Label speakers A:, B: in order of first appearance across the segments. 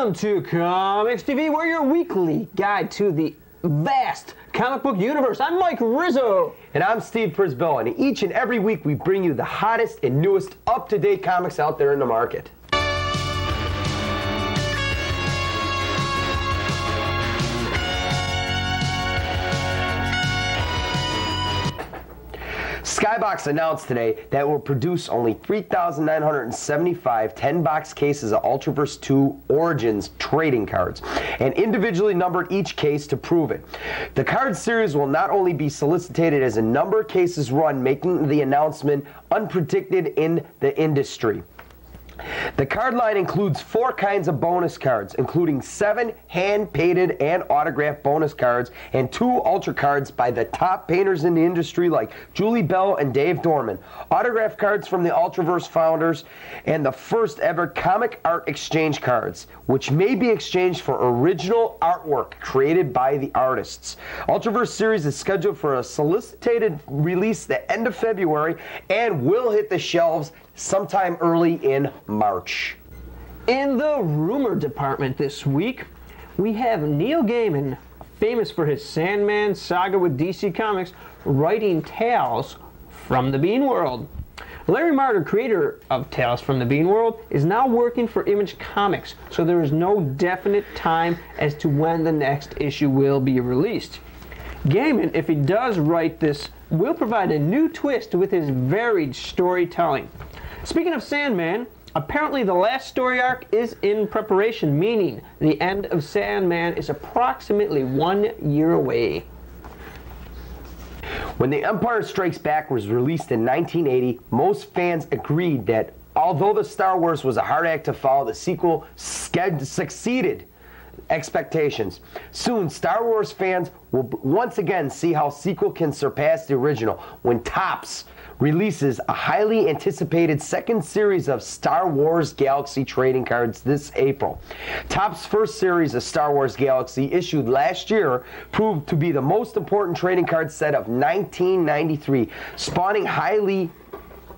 A: Welcome to COMX-TV, we're your weekly guide to the vast comic book universe. I'm Mike Rizzo.
B: And I'm Steve Przybyla, and each and every week we bring you the hottest and newest up-to-date comics out there in the market. Skybox announced today that it will produce only 3,975 10-box cases of Ultraverse 2 Origins trading cards, and individually numbered each case to prove it. The card series will not only be solicited as a number of cases run, making the announcement unpredicted in the industry. The card line includes 4 kinds of bonus cards, including 7 hand-painted and autographed bonus cards and 2 ultra cards by the top painters in the industry like Julie Bell and Dave Dorman, autographed cards from the Ultraverse founders, and the first ever comic art exchange cards, which may be exchanged for original artwork created by the artists. Ultraverse series is scheduled for a solicited release the end of February and will hit the shelves sometime early in March.
A: In the rumor department this week, we have Neil Gaiman, famous for his Sandman saga with DC Comics, writing Tales from the Bean World. Larry Marder, creator of Tales from the Bean World, is now working for Image Comics, so there is no definite time as to when the next issue will be released. Gaiman, if he does write this, will provide a new twist with his varied storytelling. Speaking of Sandman, apparently the last story arc is in preparation, meaning the end of Sandman is approximately 1 year away.
B: When The Empire Strikes Back was released in 1980, most fans agreed that although the Star Wars was a hard act to follow, the sequel succeeded expectations. Soon, Star Wars fans will once again see how sequel can surpass the original when Topps releases a highly anticipated second series of Star Wars Galaxy trading cards this April. Topps' first series of Star Wars Galaxy, issued last year, proved to be the most important trading card set of 1993, spanning highly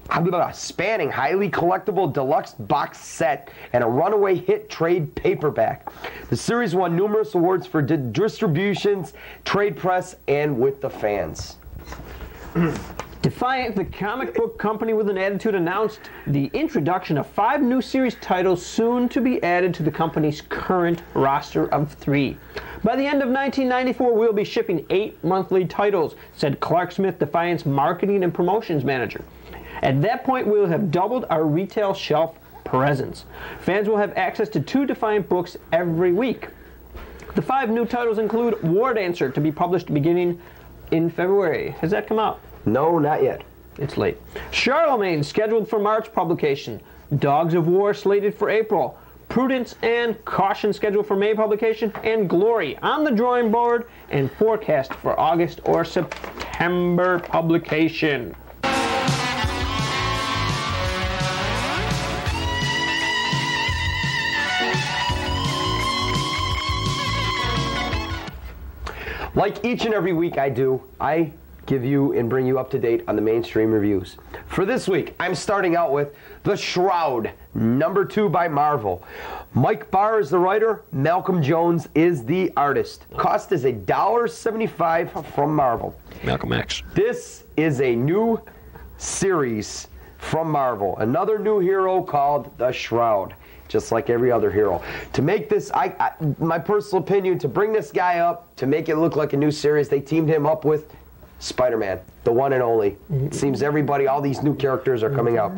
B: collectible deluxe box set and a runaway hit trade paperback. The series won numerous awards for distributions, trade press, and with the fans.
A: Defiant, the comic book company with an attitude, announced the introduction of 5 new series titles soon to be added to the company's current roster of 3. By the end of 1994, we'll be shipping 8 monthly titles, said Clark Smith, Defiant's marketing and promotions manager. At that point, we'll have doubled our retail shelf presence. Fans will have access to 2 Defiant books every week. The 5 new titles include War Dancer, to be published beginning in February. Has that come out?
B: No, not yet.
A: It's late. Charlemagne, scheduled for March publication. Dogs of War, slated for April. Prudence and Caution, scheduled for May publication. And Glory, on the drawing board and forecast for August or September publication.
B: Like each and every week I do, I give you and bring you up to date on the mainstream reviews. For this week, I'm starting out with The Shroud, #2 by Marvel. Mike Barr is the writer, Malcolm Jones is the artist. Cost is $1.75 from Marvel.
A: Malcolm X.
B: This is a new series from Marvel, another new hero called The Shroud, just like every other hero. To make this, my personal opinion, to bring this guy up, to make it look like a new series, they teamed him up with Spider-Man, the one and only. It seems everybody, all these new characters are coming out.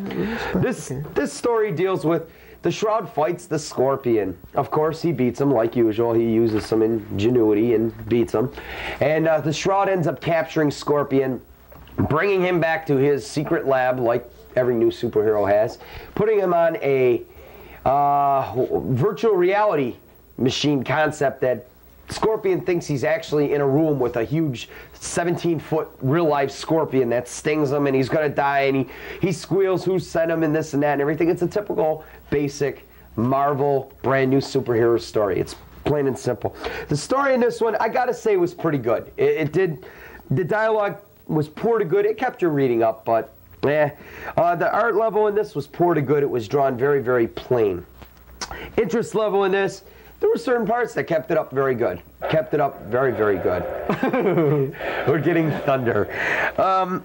B: This story deals with the Shroud fights the Scorpion. Of course, he beats him like usual. He uses some ingenuity and beats him. And the Shroud ends up capturing Scorpion, bringing him back to his secret lab like every new superhero has, putting him on a virtual reality machine concept that Scorpion thinks he's actually in a room with a huge 17-foot real-life scorpion that stings him and he's going to die, and he squeals who sent him and this and that and everything. It's a typical, basic Marvel brand new superhero story. It's plain and simple. The story in this one, I got to say, was pretty good. The dialogue was poor to good. It kept your reading up, but the art level in this was poor to good. It was drawn very, very plain. Interest level in this, there were certain parts that kept it up very good. Kept it up very, very good. We're getting thunder.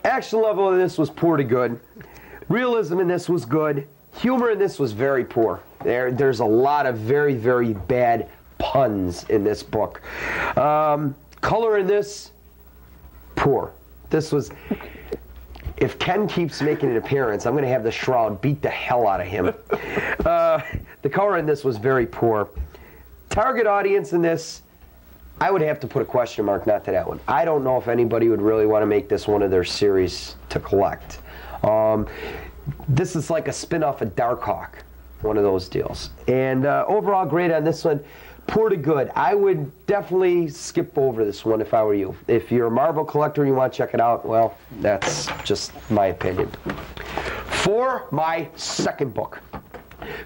B: Action level in this was poor to good. Realism in this was good. Humor in this was very poor. There's a lot of very, very bad puns in this book. Color in this, poor. This was... If Ken keeps making an appearance, I'm going to have the Shroud beat the hell out of him. The color in this was very poor. Target audience in this, I would have to put a question mark next to that one. I don't know if anybody would really want to make this one of their series to collect. This is like a spin-off of Darkhawk, one of those deals. And overall grade on this one, poor to good. I would definitely skip over this one if I were you. If you're a Marvel collector and you want to check it out, well, that's just my opinion. For my second book,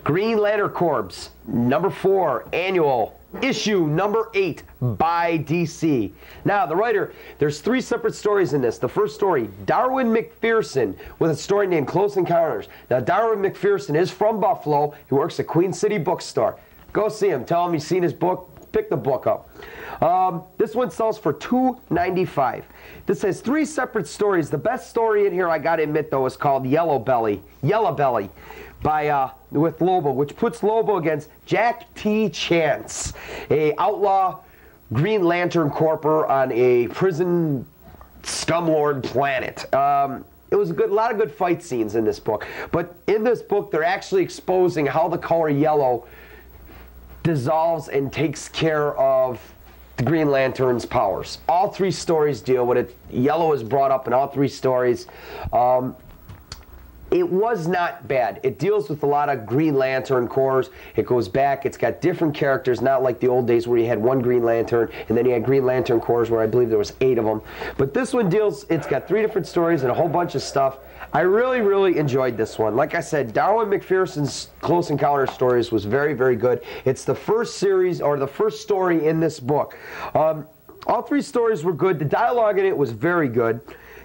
B: Green Lantern Corps, number 4, annual, issue number 8 by DC. Now, the writer, there's 3 separate stories in this. The first story, Darwin McPherson, with a story named Close Encounters. Now, Darwin McPherson is from Buffalo. He works at Queen City Bookstore. Go see him. Tell him you've seen his book. Pick the book up. This one sells for $2.95. This has 3 separate stories. The best story in here, I got to admit, though, is called Yellow Belly, by with Lobo, which puts Lobo against Jack T. Chance, a outlaw Green Lantern Corporer on a prison scumlord planet. It was a lot of good fight scenes in this book. But in this book, they're actually exposing how the color yellow dissolves and takes care of the Green Lantern's powers. All 3 stories deal with it. Yellow is brought up in all 3 stories. It was not bad. It deals with a lot of Green Lantern Corps. It goes back. It's got different characters, not like the old days where you had one Green Lantern and then you had Green Lantern Corps where I believe there was 8 of them. But this one deals, it's got 3 different stories and a whole bunch of stuff. I really, really enjoyed this one. Like I said, Darwin McPherson's Close Encounter stories was very, very good. It's the first series, or the first story in this book. All 3 stories were good. The dialogue in it was very good.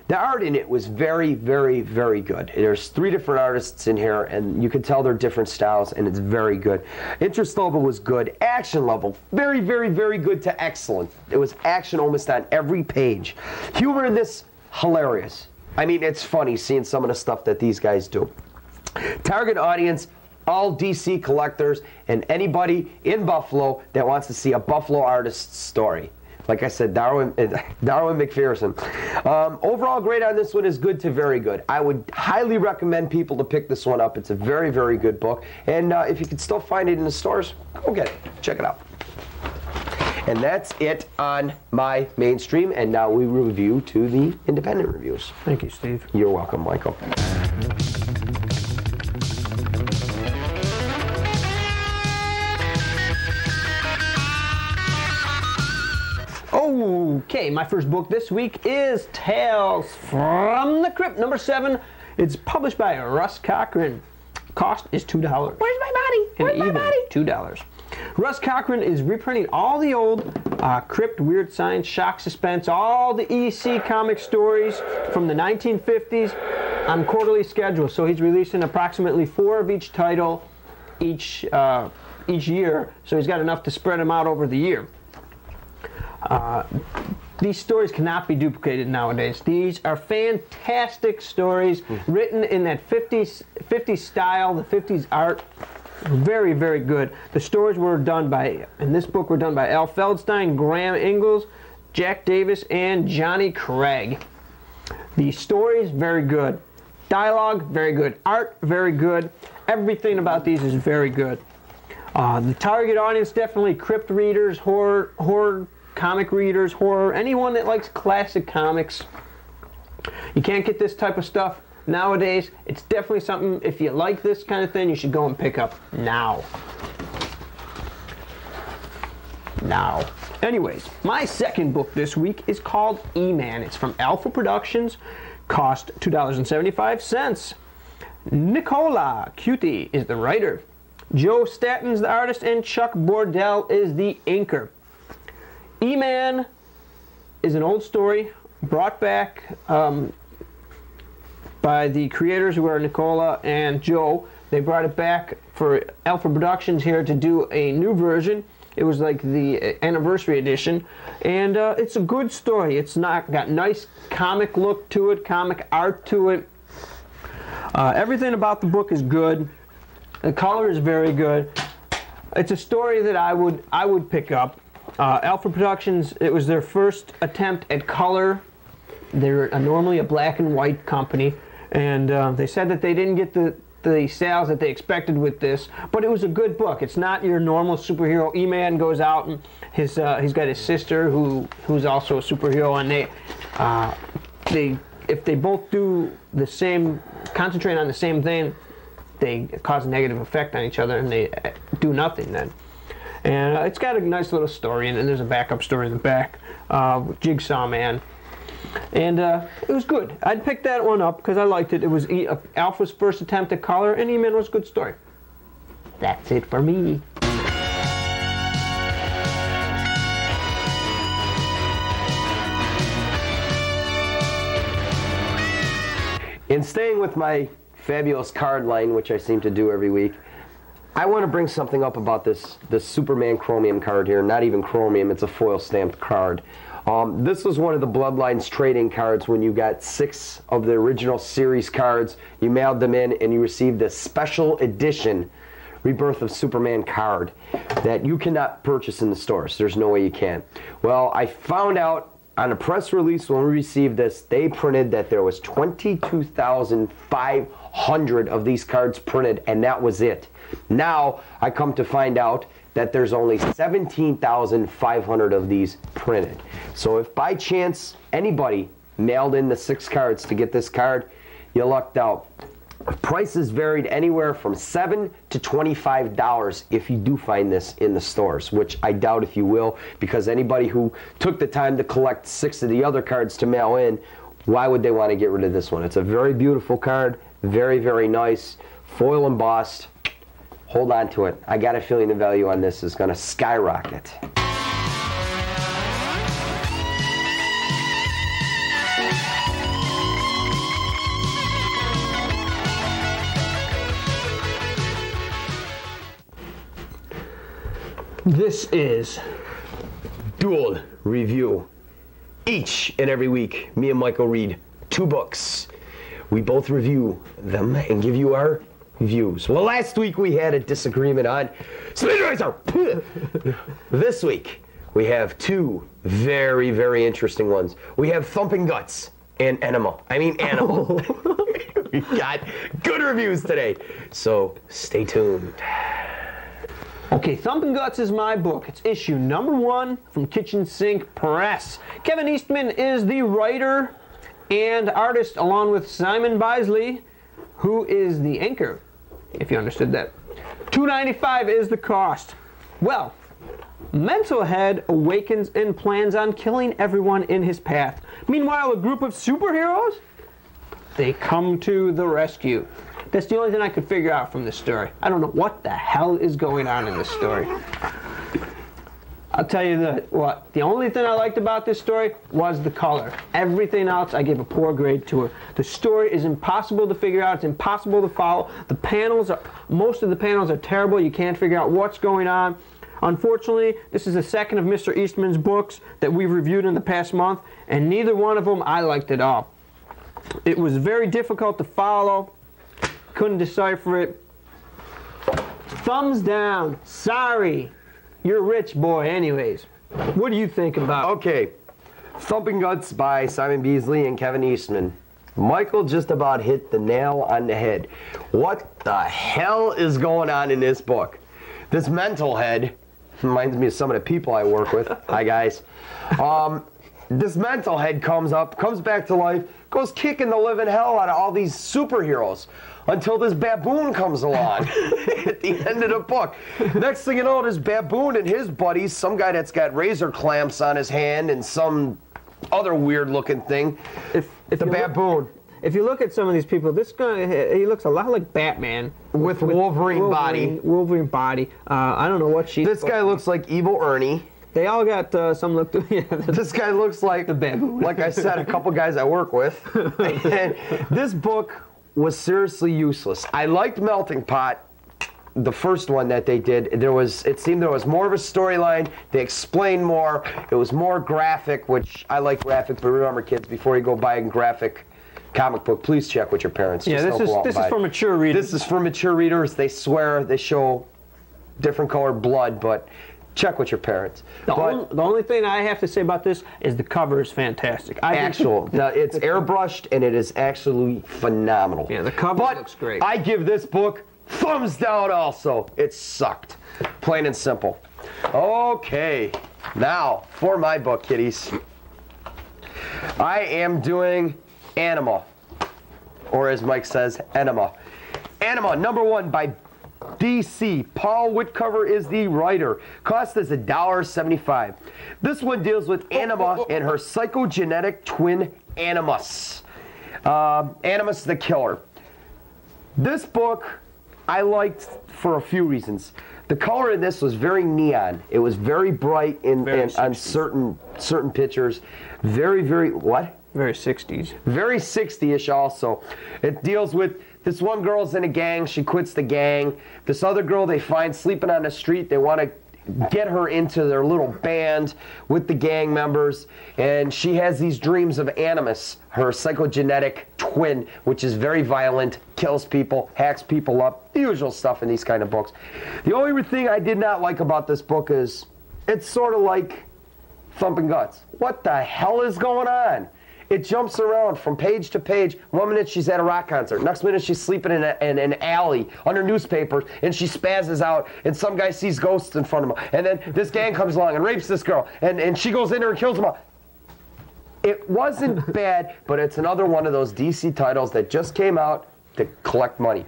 B: The art in it was very, very, very good. There's 3 different artists in here, and you can tell they're different styles, and it's very good. Interest level was good. Action level, very, very, very good to excellent. It was action almost on every page. Humor in this, hilarious. I mean, it's funny seeing some of the stuff that these guys do. Target audience, all DC collectors, and anybody in Buffalo that wants to see a Buffalo artist's story. Like I said, Darwin McPherson. Overall grade on this one is good to very good. I would highly recommend people to pick this one up. It's a very, very good book. And if you can still find it in the stores, go get it. Check it out. And that's it on my mainstream. And now we review to the independent reviews.
A: Thank you, Steve.
B: You're welcome, Michael.
A: Okay, my first book this week is Tales from the Crypt, number 7. It's published by Russ Cochran. Cost is $2. Where's my body? Where's my body? $2. Russ Cochran is reprinting all the old Crypt, Weird Science, Shock Suspense, all the EC comic stories from the 1950s on quarterly schedule. So he's releasing approximately 4 of each title each year. So he's got enough to spread them out over the year. These stories cannot be duplicated nowadays. These are fantastic stories written in that 50s style, the 50s art. Very, very good. The stories were done by, in this book, were done by Al Feldstein, Graham Ingalls, Jack Davis, and Johnny Craig. The stories, very good. Dialogue, very good. Art, very good. Everything about these is very good. The target audience, definitely crypt readers, horror comic readers, horror, anyone that likes classic comics. You can't get this type of stuff nowadays. It's definitely something, if you like this kind of thing, you should go and pick up now. Anyways, my second book this week is called E-Man. It's from Alpha Productions. Cost $2.75. Nicola Cutie is the writer. Joe Statton's the artist, and Chuck Bordell is the inker. E-Man is an old story brought back by the creators, who are Nicola and Joe. They brought it back for Alpha Productions here to do a new version. It was like the anniversary edition, and it's a good story. It's got nice comic look to it, comic art to it. Everything about the book is good. The color is very good. It's a story that I would pick up. Alpha Productions, it was their first attempt at color. They're normally a black and white company, and they said that they didn't get the sales that they expected with this, but it was a good book. It's not your normal superhero. E-Man goes out and he's got his sister who's also a superhero, and if they both do the same, concentrate on the same thing, they cause a negative effect on each other, and they do nothing then. And it's got a nice little story, and there's a backup story in the back with Jigsaw Man. And it was good. I'd pick that one up because I liked it. It was Alpha's first attempt at color, and E-Man was a good story. That's it for me.
B: In staying with my fabulous card line, which I seem to do every week, I want to bring something up about this Superman Chromium card here. Not even Chromium, it's a foil stamped card. This was one of the Bloodlines trading cards when you got 6 of the original series cards. You mailed them in and you received a special edition Rebirth of Superman card that you cannot purchase in the stores. There's no way you can. Well, I found out on a press release when we received this, they printed that there was 22,500 of these cards printed, and that was it. Now, I come to find out that there's only 17,500 of these printed. So if by chance anybody mailed in the 6 cards to get this card, you lucked out. Prices varied anywhere from $7 to $25 if you do find this in the stores, which I doubt if you will, because anybody who took the time to collect 6 of the other cards to mail in, why would they want to get rid of this one? It's a very beautiful card, very, very nice, foil embossed. Hold on to it. I got a feeling the value on this is going to skyrocket.
A: This is
B: Dual Review. Each and every week, me and Michael read 2 books. We both review them and give you our views. Well, last week we had a disagreement on Speed Racer. This week we have 2 very, very interesting ones. We have Thumping Guts and Animal. We got good reviews today, so stay tuned.
A: Okay, Thumping Guts is my book. It's issue number 1 from Kitchen Sink Press. Kevin Eastman is the writer and artist, along with Simon Bisley, who is the anchor, if you understood that. $2.95 is the cost. Well, Mental Head awakens and plans on killing everyone in his path. Meanwhile, a group of superheroes, they come to the rescue. That's the only thing I could figure out from this story. I don't know what the hell is going on in this story. I'll tell you what, the only thing I liked about this story was the color. Everything else, I gave a poor grade to it. The story is impossible to figure out. It's impossible to follow. Most of the panels are terrible. You can't figure out what's going on. Unfortunately, this is the second of Mr. Eastman's books that we've reviewed in the past month, and neither one of them I liked at all. It was very difficult to follow. Couldn't decipher it. Thumbs down. Sorry. You're a rich boy anyways. What do you think about it?
B: Okay. Thumping Guts by Simon Bisley and Kevin Eastman. Michael just about hit the nail on the head. What the hell is going on in this book? This Mental Head reminds me of some of the people I work with. Hi, guys. This Mental Head comes back to life, goes kicking the living hell out of all these superheroes until this baboon comes along at the end of the book. Next thing you know, this baboon and his buddies, some guy that's got razor clamps on his hand and some other weird looking thing, baboon.
A: If you look at some of these people, this guy, he looks a lot like Batman.
B: With Wolverine body.
A: Wolverine body. I don't know what she's...
B: This guy looks like Evil Ernie.
A: They all got some look to... Yeah,
B: this guy looks like,
A: the baboon.
B: Like I said, a couple guys I work with. And this book was seriously useless. I liked Melting Pot. the first one that they did, it seemed there was more of a storyline. They explained more. It was more graphic, which I like graphic, but remember, kids, before you go buy a graphic comic book, please check with your parents.
A: Yeah, this is for mature readers.
B: This is for mature readers. They swear, they show different colored blood, but check with your parents.
A: The only thing I have to say about this is the cover is fantastic.
B: It's airbrushed, and it is absolutely phenomenal.
A: Yeah, the cover looks great.
B: I give this book thumbs down also. It sucked. Plain and simple. Okay, now for my book, kiddies. I am doing Anima, or as Mike says, Enema. Anima, #1 by DC. Paul Whitcover is the writer. Cost is $1.75. This one deals with Anima and her psychogenetic twin Animus. Animus the killer. This book I liked for a few reasons. The color in this was very neon. It was very bright on certain pictures. Very what?
A: Very 60s.
B: Very 60-ish also. It deals with this one girl's in a gang. She quits the gang. This other girl they find sleeping on the street. They want to get her into their little band with the gang members. And she has these dreams of Animus, her psychogenetic twin, which is very violent, kills people, hacks people up. The usual stuff in these kind of books. The only thing I did not like about this book is it's sort of like Thumping Guts. What the hell is going on? It jumps around from page to page. 1 minute she's at a rock concert. Next minute she's sleeping in an alley under newspapers, and she spazzes out, and some guy sees ghosts in front of him. And then this gang comes along and rapes this girl, and she goes in there and kills them all. It wasn't bad, but it's another one of those DC titles that just came out to collect money.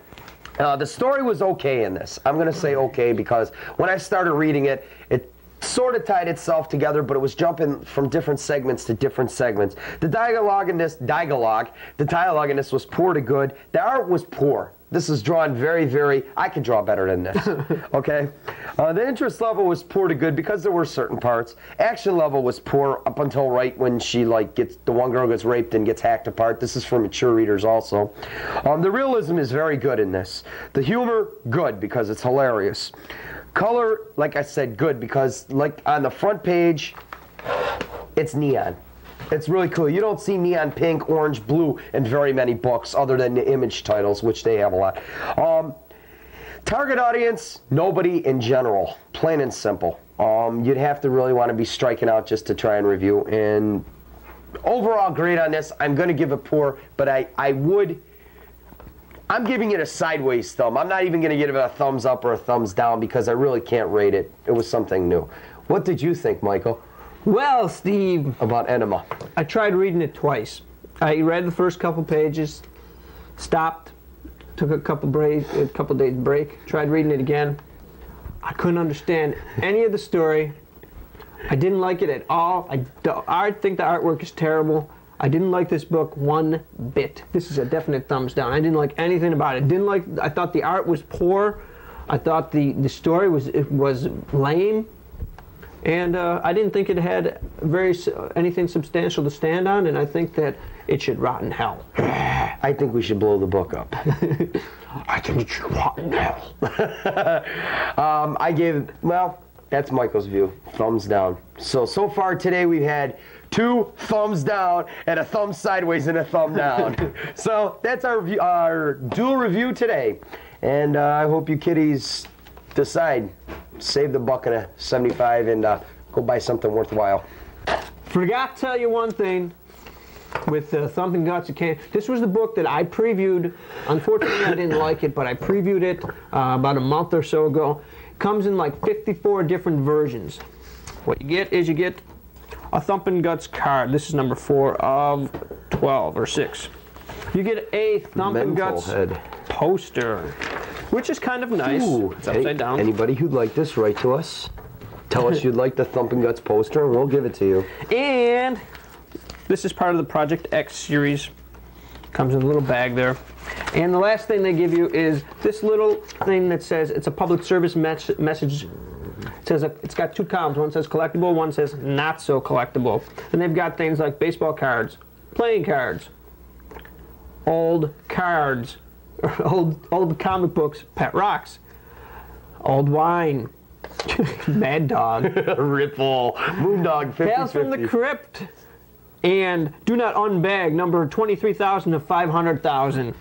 B: The story was okay in this. I'm going to say okay because when I started reading it, it sort of tied itself together, but it was jumping from different segments to different segments. The dialogue in this was poor to good. The art was poor. This is drawn very, I could draw better than this, okay? The interest level was poor to good because there were certain parts. Action level was poor up until right when she, the one girl gets raped and gets hacked apart. This is for mature readers also. The realism is very good in this. The humor, good, because it's hilarious. Color, like I said, good, because on the front page, it's neon. It's really cool. You don't see neon pink, orange, blue in very many books other than the Image titles, which they have a lot. Target audience, nobody in general. Plain and simple. You'd have to really want to be striking out just to try and review. And overall grade on this, I'm going to give it poor, but I'm giving it a sideways thumb. I'm not even going to give it a thumbs up or a thumbs down because I really can't rate it. It was something new. What did you think, Michael?
A: Well, Steve.
B: About Enema.
A: I tried reading it twice. I read the first couple pages, stopped, took a couple days break, tried reading it again. I couldn't understand any of the story. I didn't like it at all. I think the artwork is terrible. I didn't like this book one bit. This is a definite thumbs down. I didn't like anything about it. I thought the art was poor. I thought the story was lame. And I didn't think it had anything substantial to stand on, and I think that it should rot in hell.
B: I think we should blow the book up.
A: I think it should rot in hell.
B: That's Michael's view. Thumbs down. So far today we've had 2 thumbs down and a thumb sideways and a thumb down. So that's our dual review today. And I hope you kiddies decide. Save the $1.75 and go buy something worthwhile.
A: Forgot to tell you one thing with Thumping Guts. This was the book that I previewed. Unfortunately, I didn't like it, but I previewed it about a month or so ago. It comes in 54 different versions. What you get is a Thumping Guts card. This is number 4 of 12 or 6. You get a Thumping Guts poster, which is kind of nice.
B: Ooh,
A: it's upside down.
B: Anybody who'd like this, write to us. Tell us you'd like the Thumping Guts poster, and we'll give it to you.
A: And this is part of the Project X series. Comes in a little bag there. And the last thing they give you is this little thing that says it's a public service message. It says it's got 2 columns. One says collectible, one says not so collectible. And they've got things like baseball cards, playing cards, old cards, old comic books, pet rocks, Old Wine, Mad Dog,
B: Ripple, Moondog, 50/50.
A: Tales from the Crypt, and Do Not Unbag, number 23,000 to 500,000,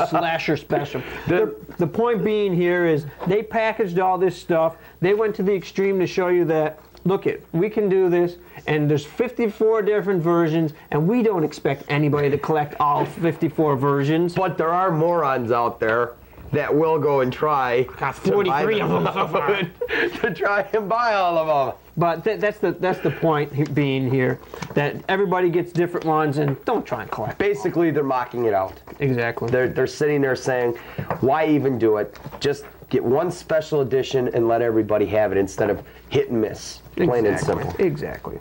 A: slasher special. The point being here is they packaged all this stuff. They went to the extreme to show you that, look it, we can do this, and there's 54 different versions, and we don't expect anybody to collect all 54 versions.
B: But there are morons out there that will go and try.
A: Got 43 of them so far.
B: To try and buy all of them.
A: But that's the point being here, that everybody gets different ones, and don't try and collect.
B: Basically, they're mocking it out.
A: Exactly.
B: They're sitting there saying, why even do it? Just get one special edition and let everybody have it instead of hit and miss. Plain and simple.
A: Exactly.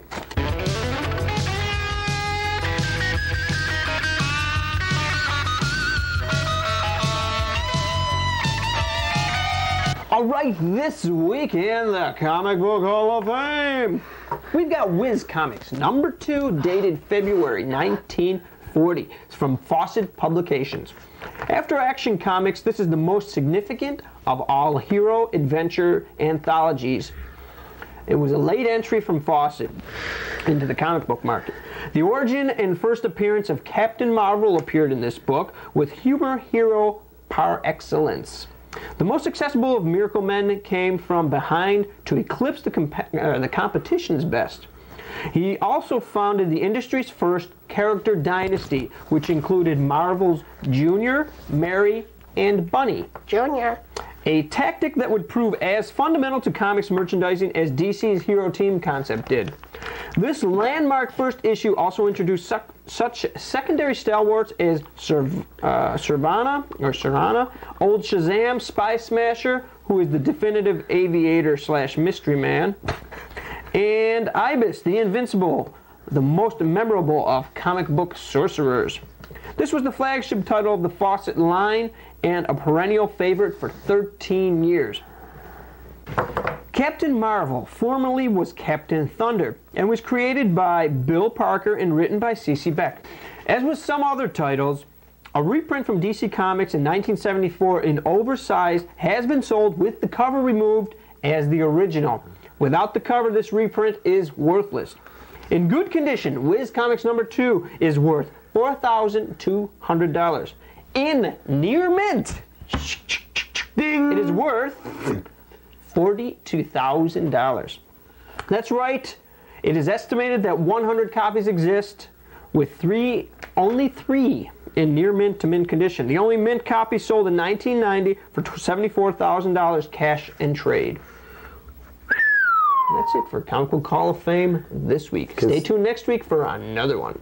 A: All right, this week in the Comic Book Hall of Fame, we've got Whiz Comics, number 2, dated February 1940. It's from Fawcett Publications. After Action Comics, this is the most significant of all hero adventure anthologies. It was a late entry from Fawcett into the comic book market. The origin and first appearance of Captain Marvel appeared in this book, with humor hero par excellence. The most accessible of Miracle Men came from behind to eclipse the competition's best. He also founded the industry's first character dynasty, which included Marvel's Junior, Mary, and Bunny.
C: Junior.
A: A tactic that would prove as fundamental to comics merchandising as DC's Hero Team concept did. This landmark first issue also introduced such secondary stalwarts as Sirvana, Old Shazam, Spy Smasher, who is the definitive aviator / mystery man, and Ibis, the Invincible, the most memorable of comic book sorcerers. This was the flagship title of the Fawcett line and a perennial favorite for 13 years. Captain Marvel formerly was Captain Thunder and was created by Bill Parker and written by C.C. Beck. As with some other titles, a reprint from DC Comics in 1974 in oversized has been sold with the cover removed as the original. Without the cover, this reprint is worthless. In good condition, Whiz Comics number 2 is worth $4,200. In near mint, ding, it is worth $42,000. That's right. It is estimated that 100 copies exist, with only three in near mint to mint condition. The only mint copy sold in 1990 for $74,000 cash and trade. That's it for Comic Book Hall of Fame this week. Stay tuned next week for another one.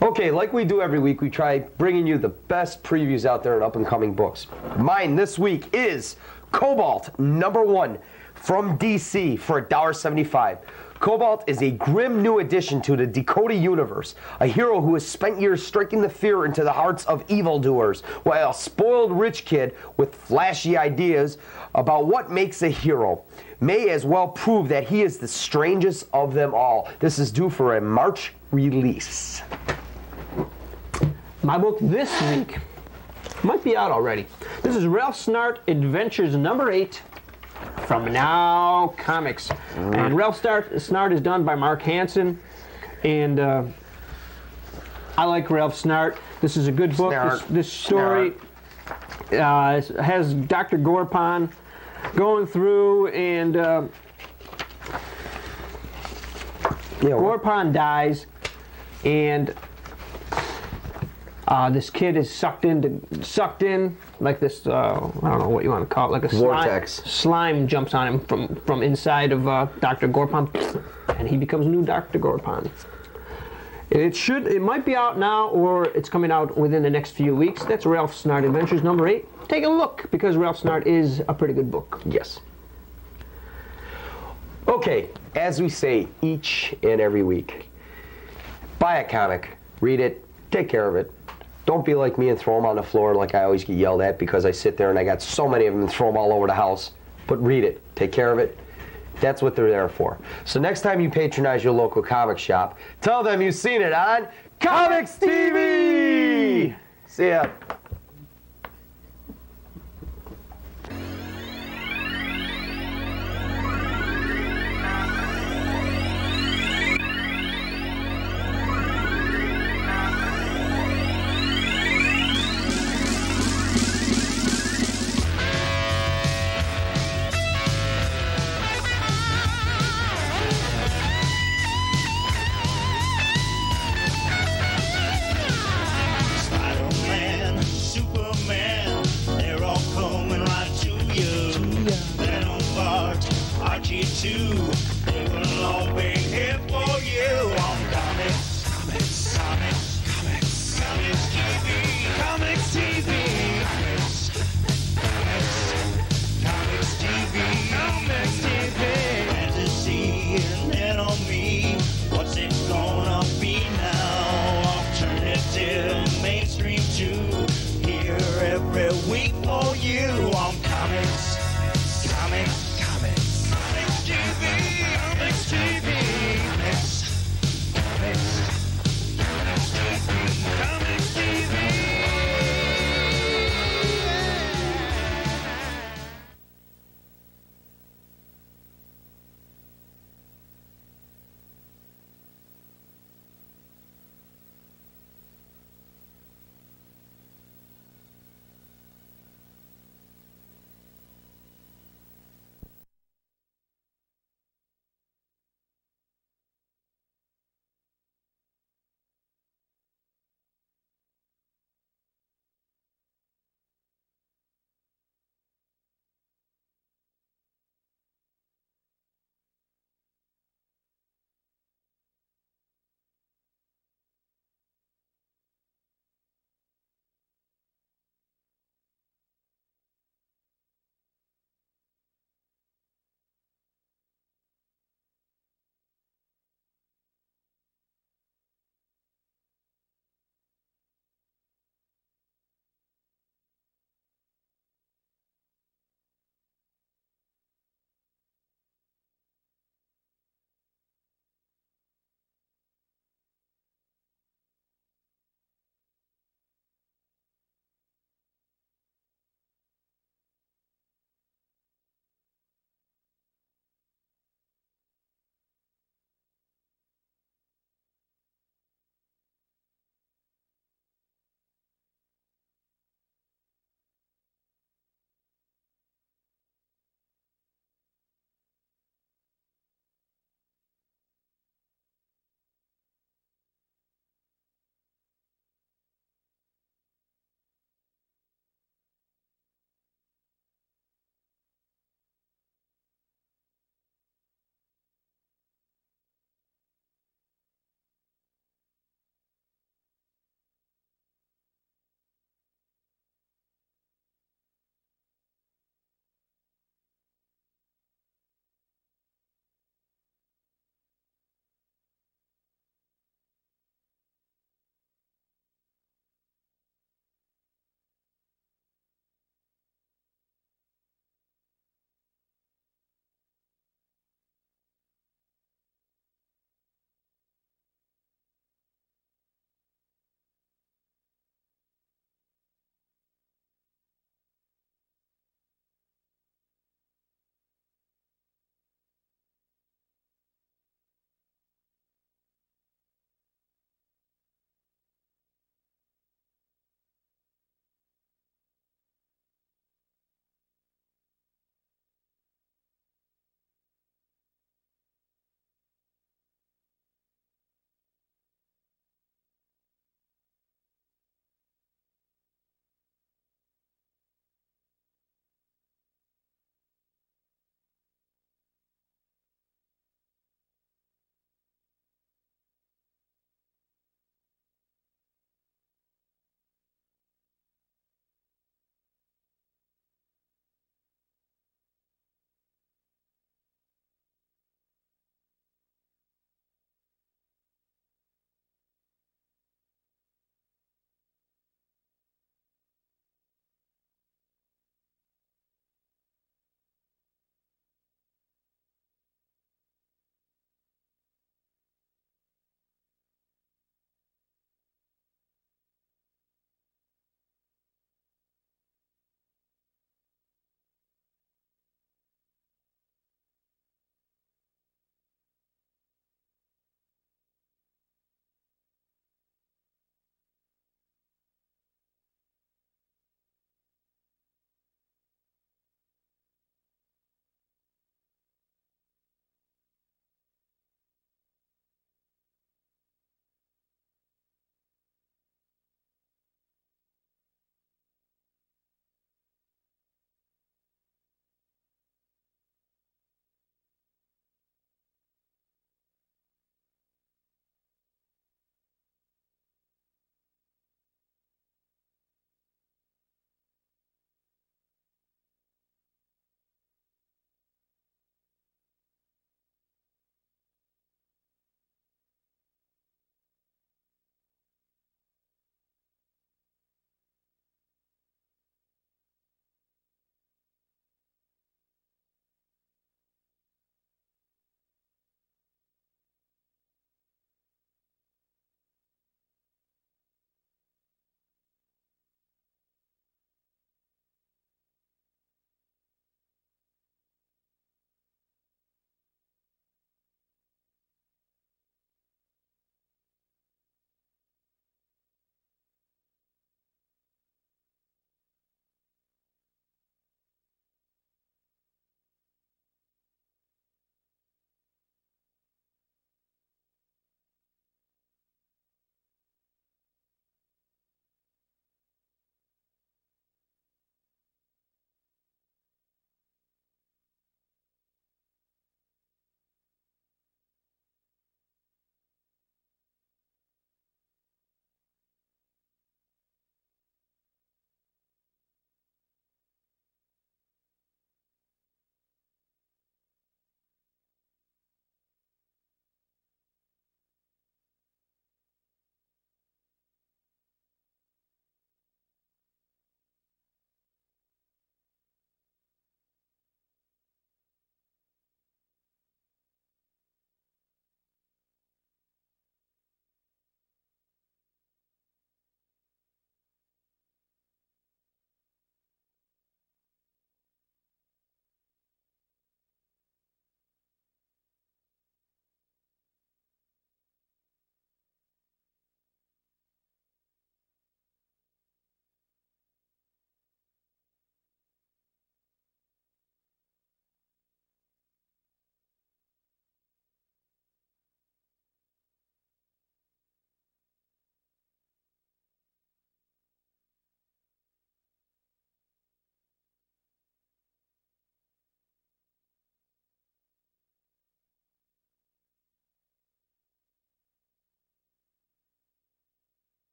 B: Okay, like we do every week, we try bringing you the best previews out there in up-and-coming books. Mine this week is Cobalt, number 1, from DC for $1.75. Cobalt is a grim new addition to the Dakota universe, a hero who has spent years striking the fear into the hearts of evildoers, while a spoiled rich kid with flashy ideas about what makes a hero may as well prove that he is the strangest of them all. This is due for a March release.
A: My book this week might be out already. This is Ralph Snart Adventures number 8 from Now Comics. And Ralph Snart is done by Mark Hansen. And I like Ralph Snart. This is a good book. This story has Dr. Gorpon going through, and Gorpon dies, and this kid is sucked in like this, I don't know what you want to call it, like a
B: vortex.
A: Slime jumps on him from inside of Dr. Gorpon, and he becomes new Dr. Gorpon. It might be out now, or it's coming out within the next few weeks. That's Ralph Snart Adventures number 8. Take a look, because Ralph Snart is a pretty good book.
B: Yes. Okay, as we say each and every week, buy a comic, read it, take care of it. Don't be like me and throw them on the floor like I always get yelled at because I sit there and I got so many of them and throw them all over the house. But read it, take care of it. That's what they're there for. So next time you patronize your local comic shop, tell them you've seen it on COMX-TV! See ya.